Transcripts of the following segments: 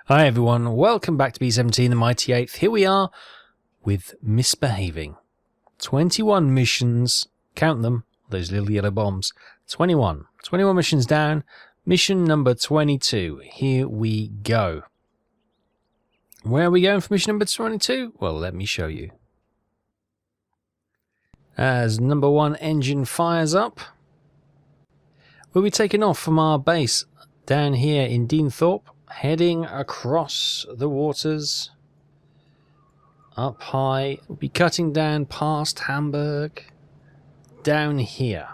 Hi everyone, welcome back to B-17, the Mighty 8th. Here we are with Misbehaving. 21 missions, count them, those little yellow bombs. 21 missions down, mission number 22. Here we go. Where are we going for mission number 22? Well, let me show you. As number 1 engine fires up, we'll be taking off from our base down here in Deanthorpe, heading across the waters, up high. We'll be cutting down past Hamburg, down here.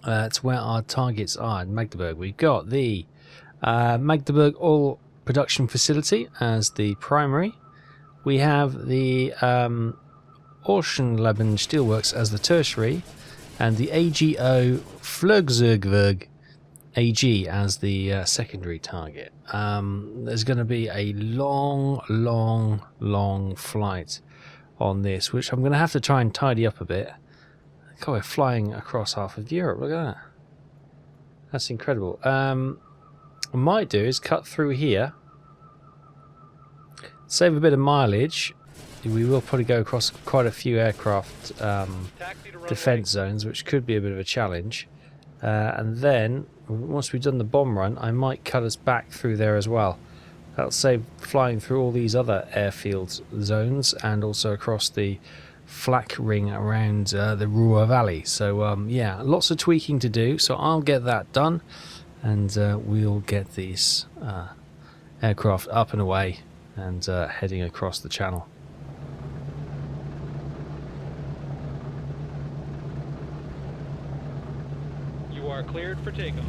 That's where our targets are in Magdeburg. We've got the Magdeburg oil production facility as the primary. We have the Oceanleben Steelworks as the tertiary, and the AGO Flugzeugwerk AG as the secondary target. There's going to be a long flight on this, which I'm going to have to try and tidy up a bit. God, we're flying across half of Europe. Look at that. That's incredible. What I might do is cut through here, save a bit of mileage. We will probably go across quite a few aircraft defense zones, which could be a bit of a challenge. And then, once we've done the bomb run, I might cut us back through there as well. That'll save flying through all these other airfield zones and also across the flak ring around the Ruhr Valley. So, yeah, lots of tweaking to do. So I'll get that done, and we'll get these aircraft up and away and heading across the channel. Are cleared for takeoff.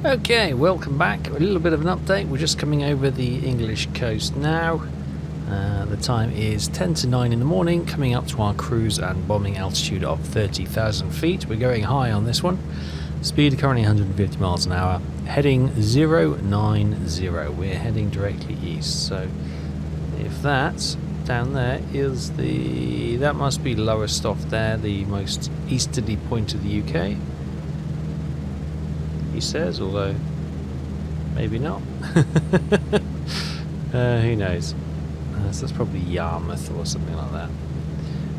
Okay, welcome back. A little bit of an update. We're just coming over the English coast now. The time is 10 to 9 in the morning, coming up to our cruise and bombing altitude of 30,000 feet. We're going high on this one. Speed currently 150 miles an hour. Heading 090. We're heading directly east. So if that down there is that must be Lowestoft there, the most easterly point of the UK. He says, although maybe not. Who knows? So that's probably Yarmouth or something like that.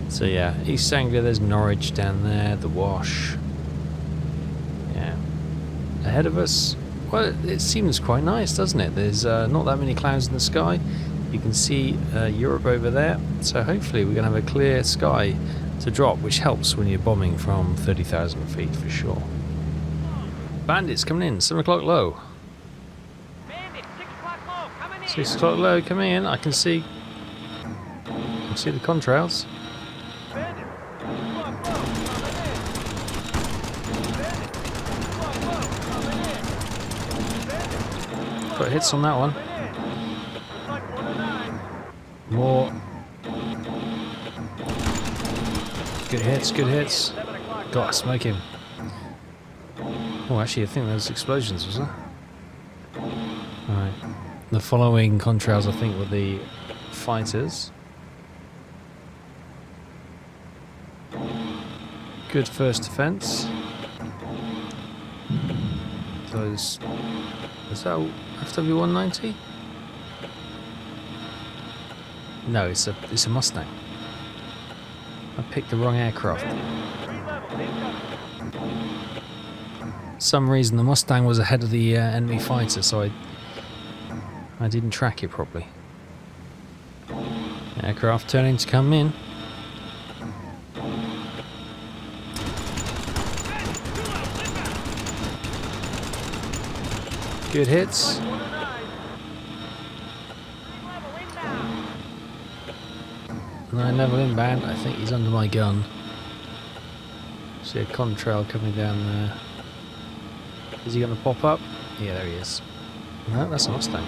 So yeah, East Anglia, there's Norwich down there, the Wash. Yeah. Ahead of us, well, it seems quite nice, doesn't it? There's not that many clouds in the sky. You can see Europe over there. So hopefully we're going to have a clear sky to drop, which helps when you're bombing from 30,000 feet for sure. Bandits coming in, 7 o'clock low. Bandit, 6 o'clock low, coming in. 6 o'clock low coming in. I can see the contrails. Bandit, 6 o'clock low, coming in. Got hits on that one. More. Good hits. Got to smoke him. Oh, actually, I think there was explosions, was there? Alright. The following contrails, I think, were the fighters. Good first defense. Those... Is that FW-190? No, it's a Mustang. I picked the wrong aircraft. Some reason the Mustang was ahead of the enemy fighter, so I didn't track it properly. Aircraft turning to come in. Good hits. 9 level inbound. I think he's under my gun. See a contrail coming down there. Is he going to pop up? Yeah, there he is. No, that's a Mustang.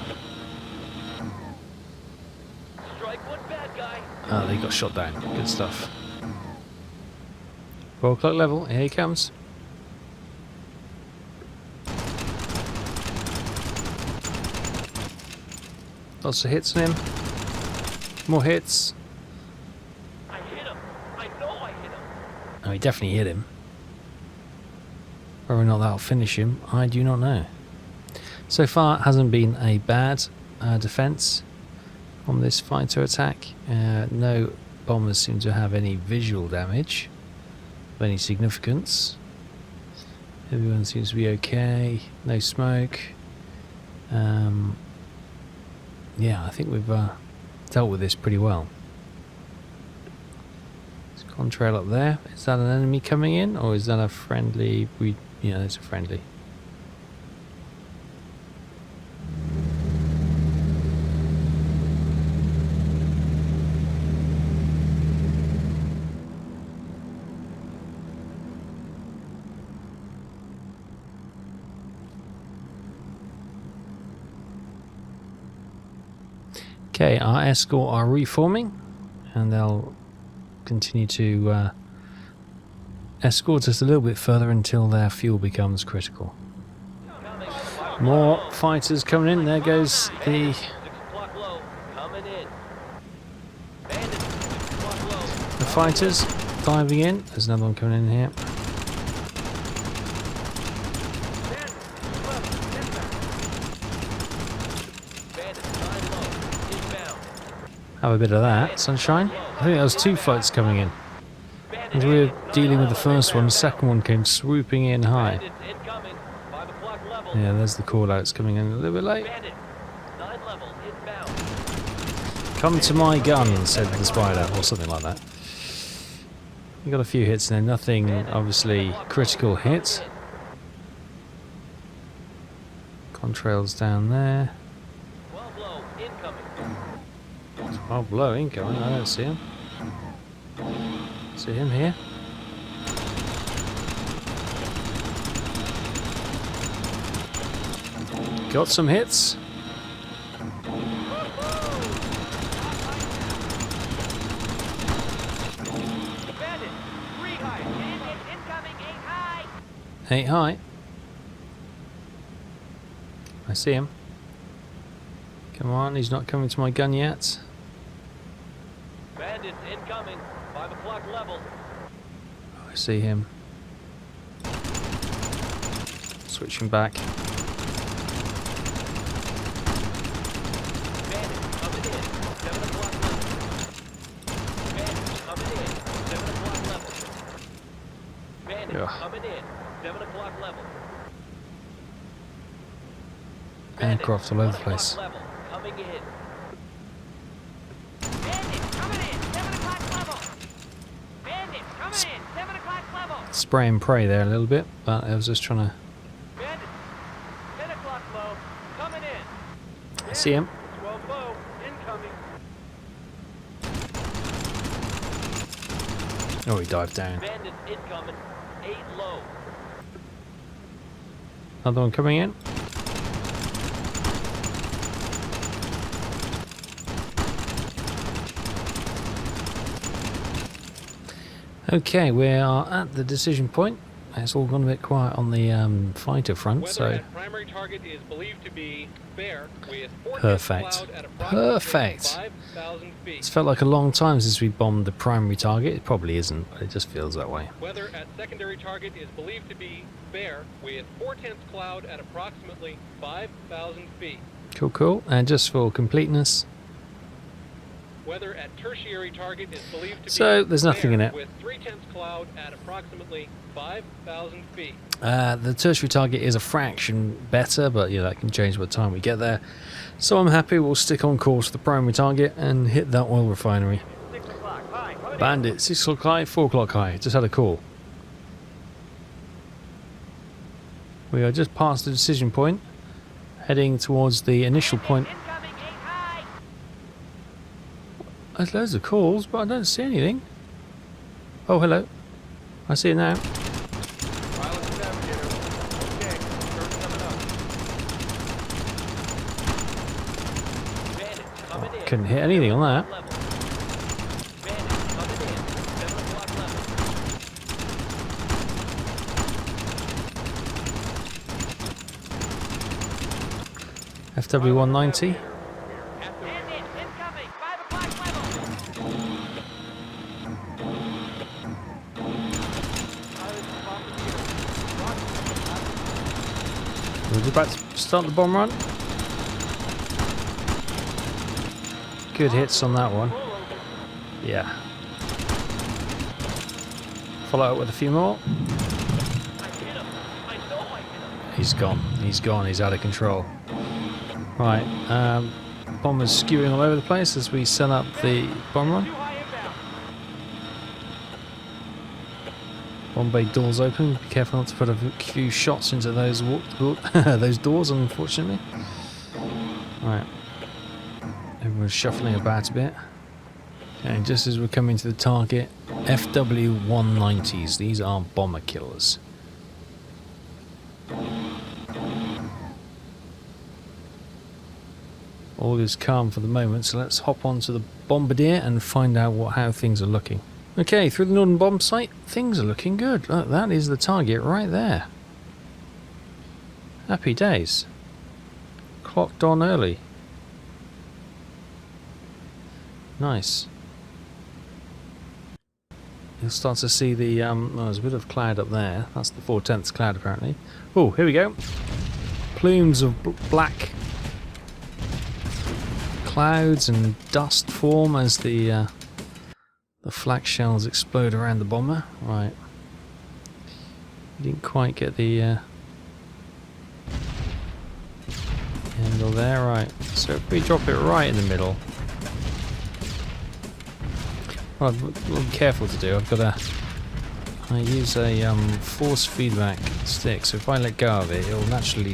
Strike one bad guy. Oh, they got shot down. Good stuff. 4 o'clock level. Here he comes. Lots of hits on him. More hits. I hit him. I know I hit him. Oh, he definitely hit him. Whether or not that'll finish him, I do not know. So far, it hasn't been a bad defense on this fighter attack. No bombers seem to have any visual damage of any significance. Everyone seems to be okay. No smoke. Yeah, I think we've dealt with this pretty well. There's a contrail up there. Is that an enemy coming in, or is that a friendly? Yeah, it's a friendly. Okay, our escort are reforming, and they'll continue to escort us a little bit further until their fuel becomes critical. More fighters coming in. There goes the 6 o'clock low. Coming in. Bandits, 6 o'clock low. the fighters diving in. There's another one coming in here. Have a bit of that, sunshine. I think there was 2 fights coming in. As we were dealing with the first one, the second one came swooping in high. Yeah, there's the call-outs coming in a little bit late. Come to my gun, said the spider, or something like that. You got a few hits in there, nothing obviously critical hit. Contrails down there. 12 low incoming, I don't see him. See him here. Got some hits. Bandit, 3 high. Bandit incoming, 8 high. 8 high. I see him. Come on, he's not coming to my gun yet. Bandits incoming, 5 o'clock level. Oh, I see him. Switching back. Bandits coming in, 7 o'clock level. Bandits coming in, 7 o'clock level. Bandits Ugh. coming in, 7 o'clock level. Aircraft all over the place. Level, coming in. Bandits coming in, 7 o'clock level. Bandits coming in, 7 o'clock level. Spray and pray there a little bit, but I was just trying to... Bandits, 10 o'clock low, coming in. I see him. 12 low, incoming. Oh, he dived down. Bandits incoming, 8 low. Another one coming in. Okay, we are at the decision point. It's all gone a bit quiet on the fighter front, so primary target is believed to be fair with perfect. Perfect. 5,000 feet. It's felt like a long time since we bombed the primary target. It probably isn't, but it just feels that way. Weather at secondary target is believed to be fair with 4/10 cloud at approximately 5,000 feet. Cool, cool. And just for completeness, Weather at tertiary target is believed to So, be there's nothing in fair it. with 3/10 cloud at approximately 5,000 feet. the tertiary target is a fraction better, but yeah, that can change by the time we get there. So I'm happy we'll stick on course for the primary target and hit that oil refinery. 6 o'clock, high, coming in. Bandit, 6 o'clock high, 4 o'clock high. Just had a call. We are just past the decision point, heading towards the initial point. Incoming, 8 high. There's loads of calls, but I don't see anything. Oh, hello. I see it now. Couldn't hit anything on that. Level. Bandits coming in. 7 o'clock level. FW-190. Bandits incoming. 5 o'clock level. We're about to start the bomb run. Good hits on that one. Yeah. Follow up with a few more. I hit him. I know I hit him. He's gone. He's gone. He's out of control. Right. Bombers skewing all over the place as we set up the bomb run. Too high inbound. Bomb bay doors open. Be careful not to put a few shots into those those doors, unfortunately. Right. Everyone's shuffling about a bit. Okay, just as we're coming to the target, FW-190s. These are bomber killers. All is calm for the moment, so let's hop onto the bombardier and find out how things are looking. Okay, through the northern bomb site, things are looking good. Look, that is the target right there. Happy days. Clocked on early. Nice. You'll start to see the, there's a bit of cloud up there. That's the 4/10 cloud apparently. Oh, here we go. Plumes of black clouds and dust form as the flak shells explode around the bomber. Right. Didn't quite get the handle there. Right. So if we drop it right in the middle. Well, I'm a little careful to do. I use a force feedback stick, so if I let go of it, it'll naturally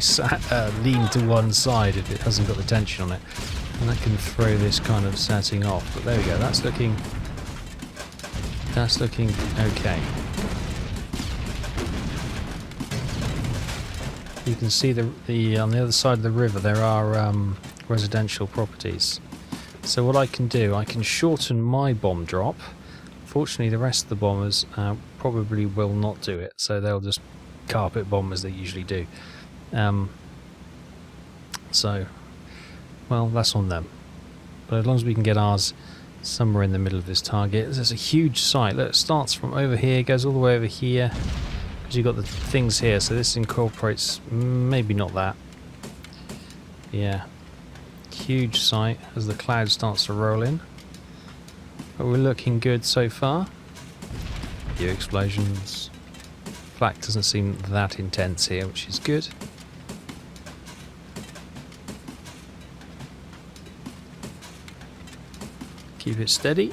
lean to one side if it hasn't got the tension on it, and that can throw this kind of setting off. But there we go. That's looking okay. You can see the on the other side of the river there are residential properties. So what I can do, I can shorten my bomb drop. Fortunately, the rest of the bombers probably will not do it, so they'll just carpet bomb as they usually do. So, well, that's on them. But as long as we can get ours somewhere in the middle of this target, there's a huge site. Look, it starts from over here, goes all the way over here, because you've got the things here, so this incorporates, maybe not that. Yeah. Huge site as the cloud starts to roll in, but we're looking good so far. A few explosions. Flak doesn't seem that intense here, which is good. Keep it steady.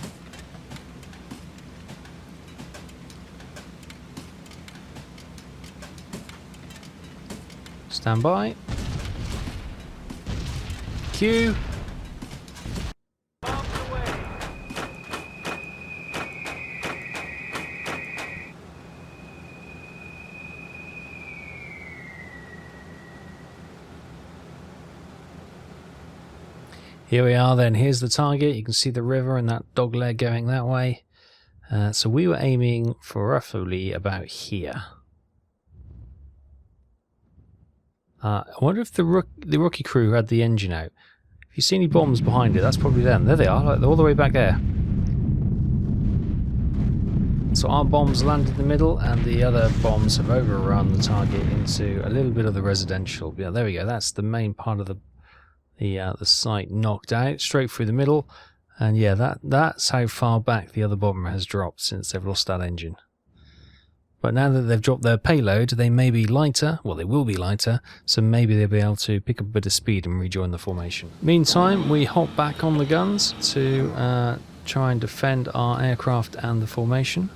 Stand by. Q. Here we are then, here's the target. You can see the river and that dog leg going that way. So we were aiming for roughly about here. I wonder if the rookie crew had the engine out. If you see any bombs behind it, that's probably them. There they are, like, they're all the way back there. So our bombs landed in the middle, and the other bombs have overrun the target into a little bit of the residential. Yeah, there we go. That's the main part of the site knocked out, straight through the middle. And yeah, that's how far back the other bomber has dropped since they've lost that engine. But now that they've dropped their payload, they may be lighter. Well, they will be lighter, so maybe they'll be able to pick up a bit of speed and rejoin the formation. Meantime, we hop back on the guns to try and defend our aircraft and the formation.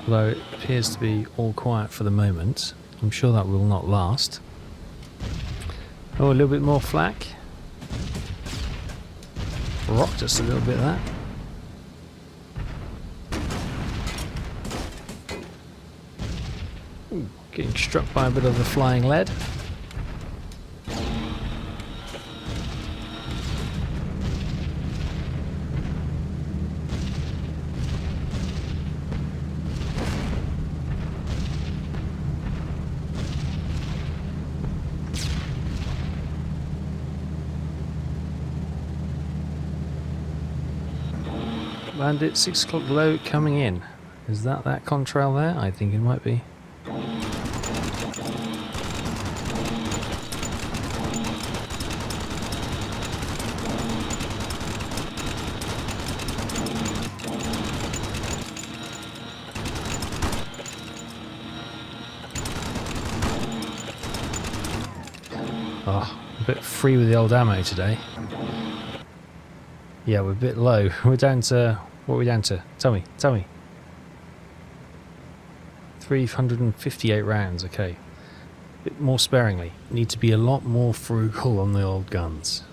Although it appears to be all quiet for the moment. I'm sure that will not last. Oh, a little bit more flak. Rocked us a little bit there. Ooh, getting struck by a bit of the flying lead. land it. 6 o'clock below coming in. Is that contrail there? I think it might be. Oh, a bit free with the old ammo today. Yeah, we're a bit low. We're down to... What are we down to? Tell me. 358 rounds, okay. A bit more sparingly. Need to be a lot more frugal on the old guns.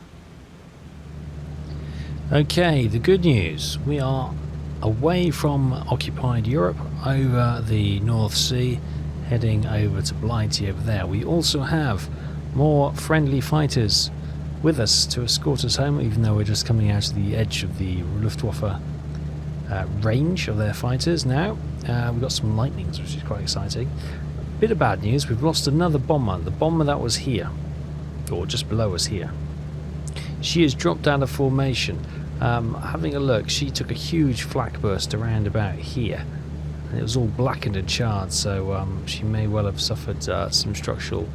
Okay, the good news. We are away from occupied Europe, over the North Sea, heading over to Blighty over there. We also have more friendly fighters with us to escort us home, even though we're just coming out of the edge of the Luftwaffe range of their fighters now. We've got some lightnings, which is quite exciting. Bit of bad news, we've lost another bomber. The bomber that was here, or just below us here. She has dropped out of formation. Having a look, she took a huge flak burst around about here. And it was all blackened and charred, so she may well have suffered some structural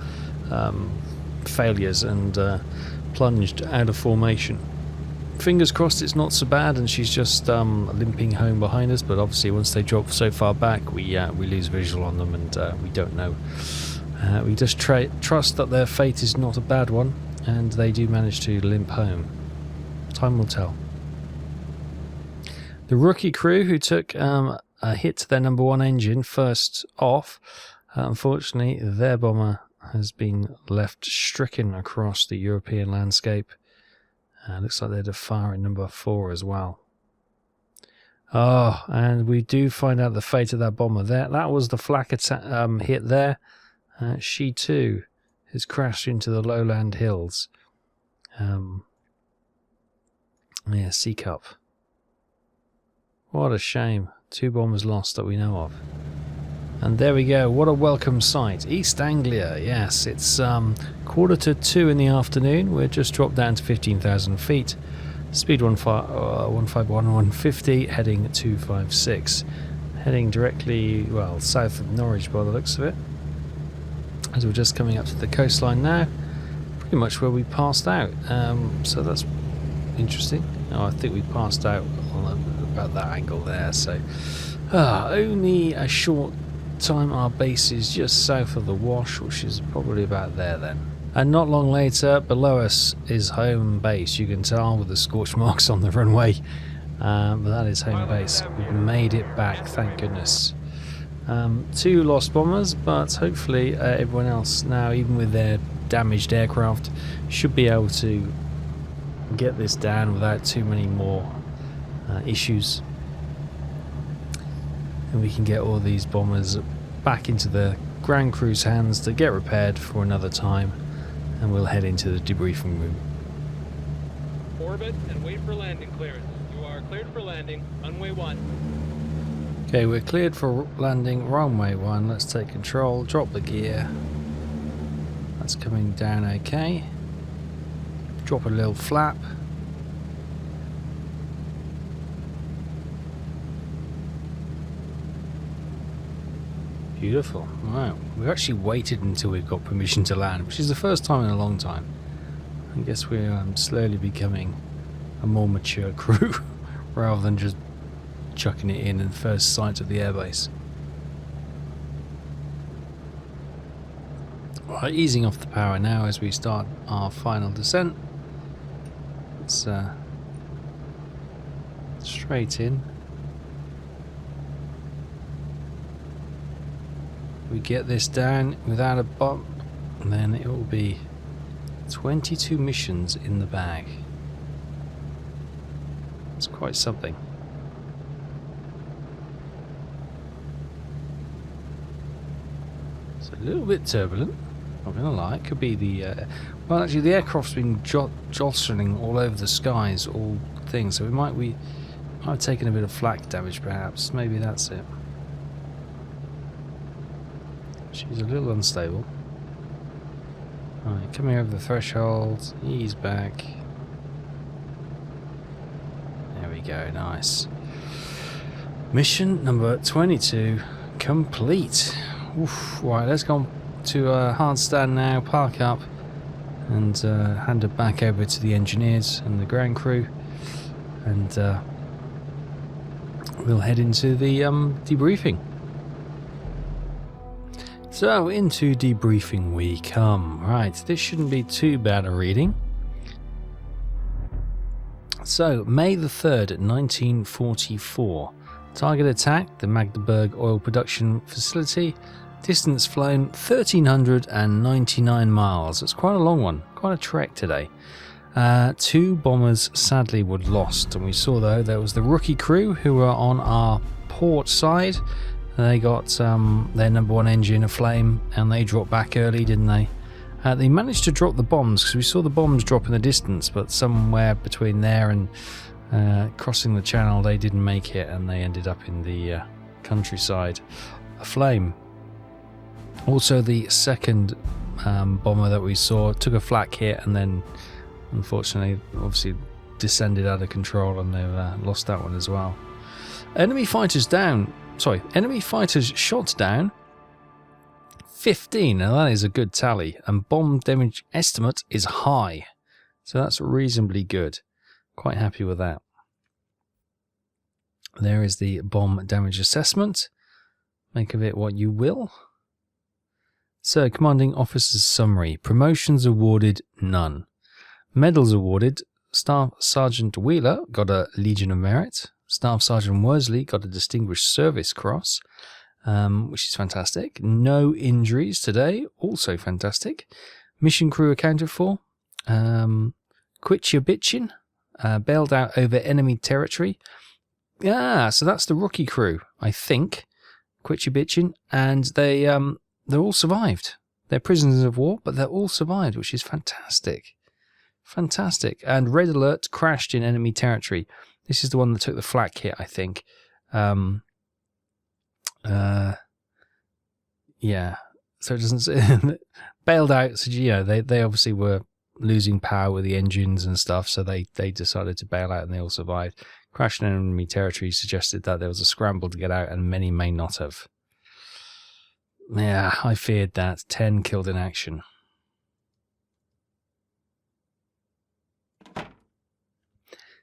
failures and plunged out of formation. Fingers crossed it's not so bad and she's just limping home behind us, but obviously once they drop so far back we lose visual on them and we don't know. We just trust that their fate is not a bad one and they do manage to limp home. Time will tell. The rookie crew who took a hit to their number 1 engine first off, unfortunately their bomber has been left stricken across the European landscape. Looks like they had a fire at number 4 as well. Oh, and we do find out the fate of that bomber there. That was the flak hit there. She too has crashed into the lowland hills. Yeah, C Cup. What a shame. 2 bombers lost that we know of. And there we go, what a welcome sight. East Anglia, yes, it's 1:45 in the afternoon. We're just dropped down to 15,000 feet. Speed 151, 150, heading 256. Heading directly, well, south of Norwich by the looks of it. As we're just coming up to the coastline now. Pretty much where we passed out. So that's interesting. Oh, I think we passed out on about that angle there, so... only a short time our base is just south of the Wash, which is probably about there then. And not long later, below us is home base. You can tell with the scorch marks on the runway, but that is home base. We've made it back, thank goodness. 2 lost bombers, but hopefully everyone else now, even with their damaged aircraft, should be able to get this down without too many more issues. And we can get all these bombers back into the ground crew's hands to get repaired for another time, and we'll head into the debriefing room. Orbit and wait for landing clearance. You are cleared for landing. Runway 1. Okay, we're cleared for landing. Runway 1. Let's take control. Drop the gear. That's coming down okay. Drop a little flap. Beautiful. Wow. We've actually waited until we've got permission to land, which is the first time in a long time. I guess we're slowly becoming a more mature crew rather than just chucking it in at first sight of the airbase. Right, easing off the power now as we start our final descent. It's straight in. We get this down without a bump, and then it will be 22 missions in the bag. It's quite something. It's a little bit turbulent, not gonna lie. It could be the well, actually the aircraft's been jostling all over the skies, all things, so we might have taken a bit of flak damage perhaps. Maybe that's it. She's a little unstable. Alright, coming over the threshold, ease back. There we go, nice. Mission number 22 complete. Oof, right, let's go to a hard stand now, park up, and hand it back over to the engineers and the ground crew, and we'll head into the debriefing. So into debriefing we come. Right, this shouldn't be too bad a reading. So, May the 3rd, 1944. Target attack, the Magdeburg oil production facility. Distance flown 1,399 miles. It's quite a long one, quite a trek today. 2 bombers sadly were lost, and we saw though there was the rookie crew who were on our port side. They got their number 1 engine aflame, and they dropped back early, didn't they? They managed to drop the bombs, because we saw the bombs drop in the distance, but somewhere between there and crossing the channel they didn't make it, and they ended up in the countryside aflame. Also, the second bomber that we saw took a flak hit, and then unfortunately obviously descended out of control, and they've lost that one as well. Enemy fighters shot down 15. Now that is a good tally, and bomb damage estimate is high, so that's reasonably good. Quite happy with that. There is the bomb damage assessment. Make of it what you will. So, commanding officer's summary. Promotions awarded, none. Medals awarded. Staff Sergeant Wheeler got a Legion of Merit. Staff Sergeant Worsley got a Distinguished Service Cross, which is fantastic. No injuries today, also fantastic. Mission crew accounted for. Quit your bitchin'. Bailed out over enemy territory. Yeah, so that's the rookie crew, I think. Quit your bitchin', and they all survived. They're prisoners of war, but they're all survived, which is fantastic. Fantastic. And red alert, crashed in enemy territory. This is the one that took the flak hit, I think. Yeah. So it doesn't say bailed out. So they obviously were losing power with the engines and stuff, so they decided to bail out, and they all survived. Crash in enemy territory suggested that there was a scramble to get out, and many may not have. Yeah, I feared that. 10 killed in action.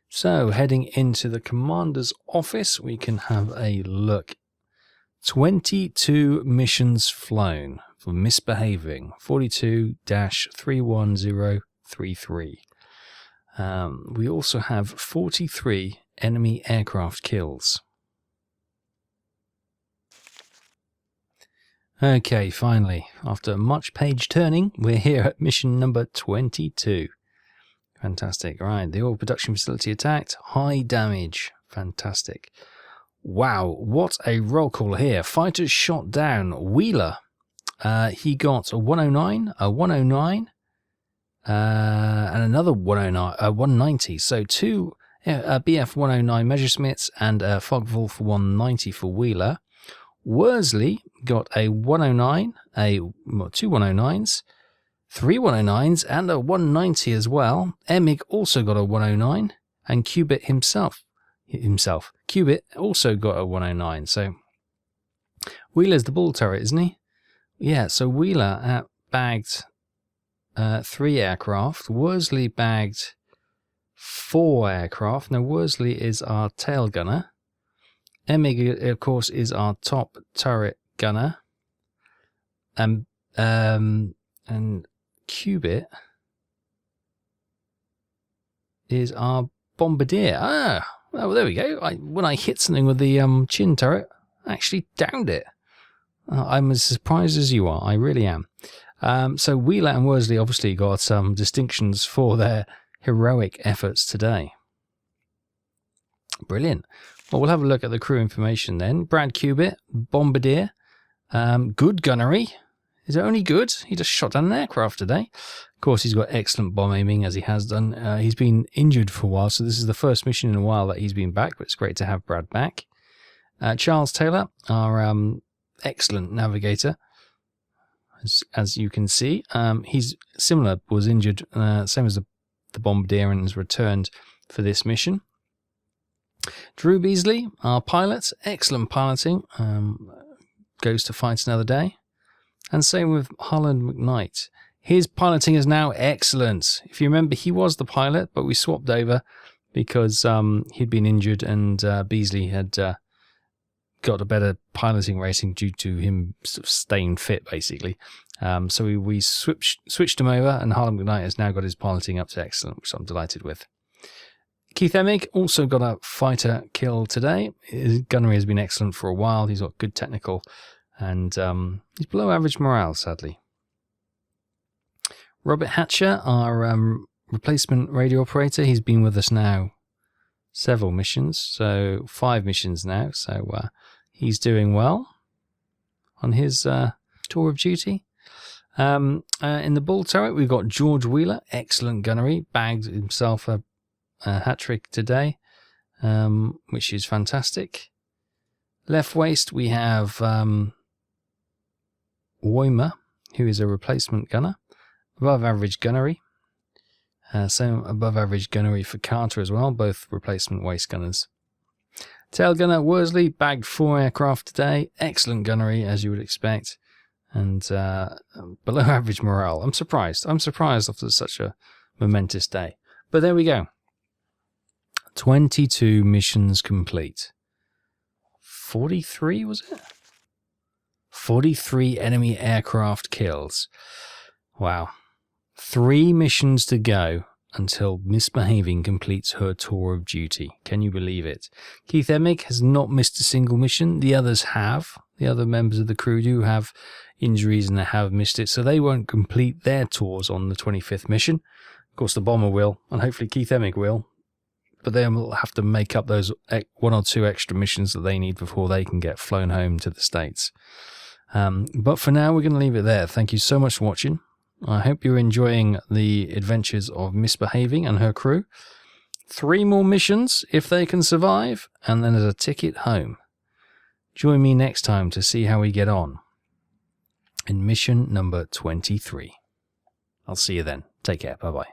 So, heading into the commander's office, we can have a look. 22 missions flown for Misbehavin, 42-31033. We also have 43 enemy aircraft kills. Okay, finally, after much page turning, we're here at mission number 22. Fantastic. Right, the oil production facility attacked. High damage. Fantastic. Wow, what a roll call here. Fighters shot down. Wheeler. He got a 109, a 109, and another 109, 190. So 2 BF 109 Messerschmitts and a Focke-Wulf 190 for Wheeler. Worsley got a 109, two 109s, 3 109s, and a 190 as well. Emig also got a 109, and Cubit himself. Cubit also got a 109. So Wheeler's the bull turret, isn't he? Yeah, so Wheeler bagged 3 aircraft. Worsley bagged 4 aircraft. Now Worsley is our tail gunner. Emig, of course, is our top turret gunner. And Cubit is our bombardier. Well, there we go. When I hit something with the chin turret, I actually downed it. I'm as surprised as you are. I really am. So Wheeler and Worsley obviously got some distinctions for their heroic efforts today. Brilliant. Well, we'll have a look at the crew information then. Brad Cubit, bombardier. Good gunnery. Is it only good? He just shot down an aircraft today. Of course, he's got excellent bomb aiming, as he has done. He's been injured for a while, so this is the first mission in a while that he's been back, but it's great to have Brad back. Charles Taylor, our excellent navigator, as you can see. He's similar, was injured, same as the bombardier, and has returned for this mission. Drew Beasley, our pilot, excellent piloting, goes to fight another day. And same with Harlan McKnight. His piloting is now excellent. If you remember, he was the pilot, but we swapped over because he'd been injured and Beasley had got a better piloting rating due to him sort of staying fit, basically. So we switched him over, and Harlan McKnight has now got his piloting up to excellent, which I'm delighted with. Keith Emig also got a fighter kill today. His gunnery has been excellent for a while. He's got good technical, and he's below average morale, sadly. Robert Hatcher, our replacement radio operator, he's been with us now several missions, so 5 missions now, so he's doing well on his tour of duty. In the bull turret, we've got George Wheeler, excellent gunnery, bagged himself a hat trick today, which is fantastic. Left waist, we have Weimer, who is a replacement gunner, above average gunnery. Same above average gunnery for Carter as well, both replacement waist gunners. Tail gunner Worsley bagged 4 aircraft today, excellent gunnery as you would expect, and below average morale. I'm surprised after such a momentous day. But there we go. 22 missions complete. 43 was it? 43 enemy aircraft kills. Wow. 3 missions to go until Misbehavin completes her tour of duty. Can you believe it? Keith Emig has not missed a single mission. The others have. The other members of the crew do have injuries and they have missed it, so they won't complete their tours on the 25th mission. Of course, the bomber will, and hopefully Keith Emig will. But they will have to make up those 1 or 2 extra missions that they need before they can get flown home to the States. But for now, we're going to leave it there. Thank you so much for watching. I hope you're enjoying the adventures of Misbehavin and her crew. 3 more missions, if they can survive, and then there's a ticket home. Join me next time to see how we get on in mission number 23. I'll see you then. Take care. Bye-bye.